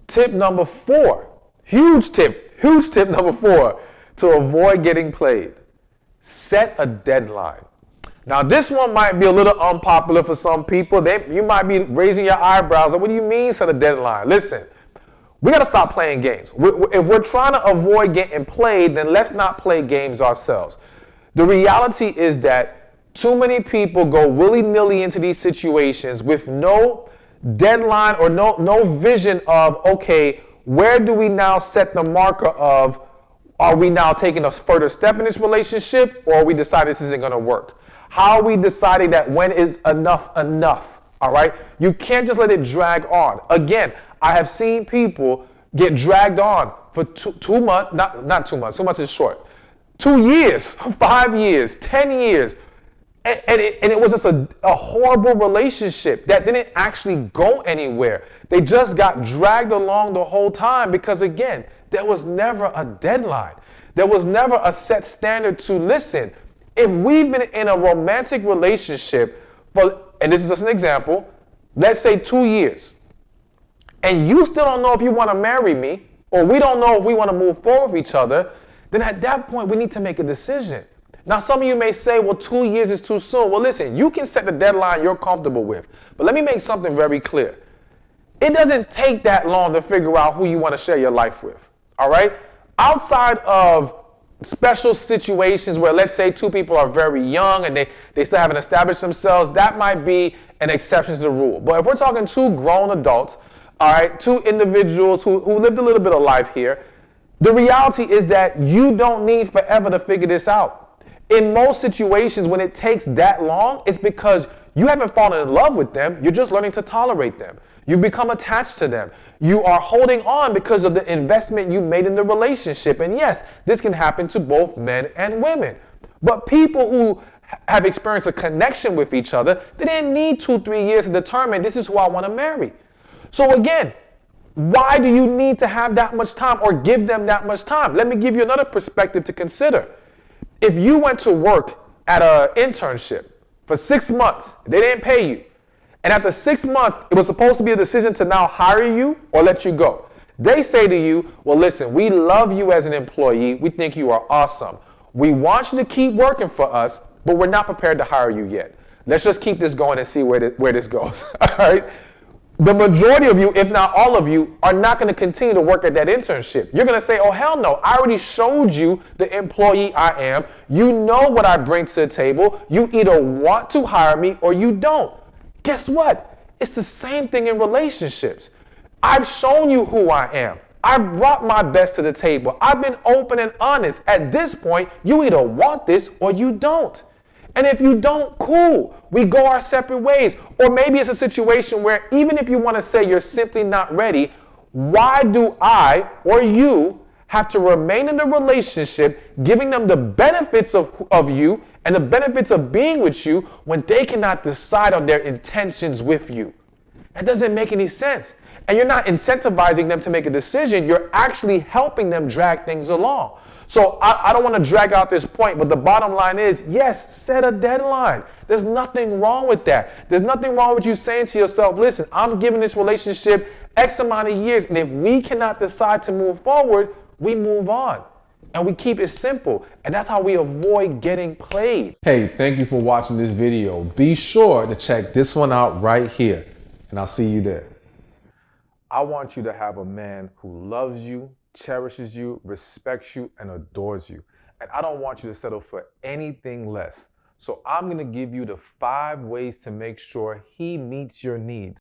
Tip number 4, huge tip number 4 to avoid getting played. Set a deadline. Now, this one might be a little unpopular for some people. You might be raising your eyebrows. Like, what do you mean set a deadline? Listen, we got to stop playing games. If we're trying to avoid getting played, then let's not play games ourselves. The reality is that too many people go willy-nilly into these situations with no deadline or no vision of, okay, where do we now set the marker of, are we now taking a further step in this relationship, or are we deciding this isn't going to work? How are we deciding that when is enough enough? All right? You can't just let it drag on. Again, I have seen people get dragged on for 2 months, not 2 months, 2 months is short. 2 years, 5 years, 10 years. And it was just a horrible relationship that didn't actually go anywhere. They just got dragged along the whole time because, again, there was never a deadline. There was never a set standard to listen. If we've been in a romantic relationship for, and this is just an example, let's say 2 years, and you still don't know if you want to marry me, or we don't know if we want to move forward with each other, then at that point we need to make a decision. Now, some of you may say, well, 2 years is too soon. Well, listen, you can set the deadline you're comfortable with. But let me make something very clear. It doesn't take that long to figure out who you want to share your life with. All right? Outside of special situations where, let's say, 2 people are very young and they still haven't established themselves, that might be an exception to the rule. But if we're talking 2 grown adults, all right, 2 individuals who lived a little bit of life here, the reality is that you don't need forever to figure this out. In most situations, when it takes that long, it's because you haven't fallen in love with them. You're just learning to tolerate them. You become attached to them. You are holding on because of the investment you made in the relationship. And yes, this can happen to both men and women. But people who have experienced a connection with each other, they didn't need 2-3 years to determine this is who I want to marry. So again, why do you need to have that much time or give them that much time? Let me give you another perspective to consider. If you went to work at an internship for 6 months, they didn't pay you, and after 6 months, it was supposed to be a decision to now hire you or let you go. They say to you, well, listen, we love you as an employee. We think you are awesome. We want you to keep working for us, but we're not prepared to hire you yet. Let's just keep this going and see where this goes. All right? The majority of you, if not all of you, are not going to continue to work at that internship. You're going to say, oh, hell no. I already showed you the employee I am. You know what I bring to the table. You either want to hire me or you don't. Guess what? It's the same thing in relationships. I've shown you who I am. I've brought my best to the table. I've been open and honest. At this point, you either want this or you don't. And if you don't, cool, we go our separate ways. Or maybe it's a situation where even if you want to say you're simply not ready, why do I or you have to remain in the relationship, giving them the benefits of you and the benefits of being with you when they cannot decide on their intentions with you? That doesn't make any sense. And you're not incentivizing them to make a decision. You're actually helping them drag things along. So I don't want to drag out this point, but the bottom line is, yes, set a deadline. There's nothing wrong with that. There's nothing wrong with you saying to yourself, listen, I'm giving this relationship X amount of years, and if we cannot decide to move forward, we move on. And we keep it simple. And that's how we avoid getting played. Hey, thank you for watching this video. Be sure to check this one out right here, and I'll see you there. I want you to have a man who loves you, cherishes you, respects you, and adores you. And I don't want you to settle for anything less. So I'm going to give you the 5 ways to make sure he meets your needs.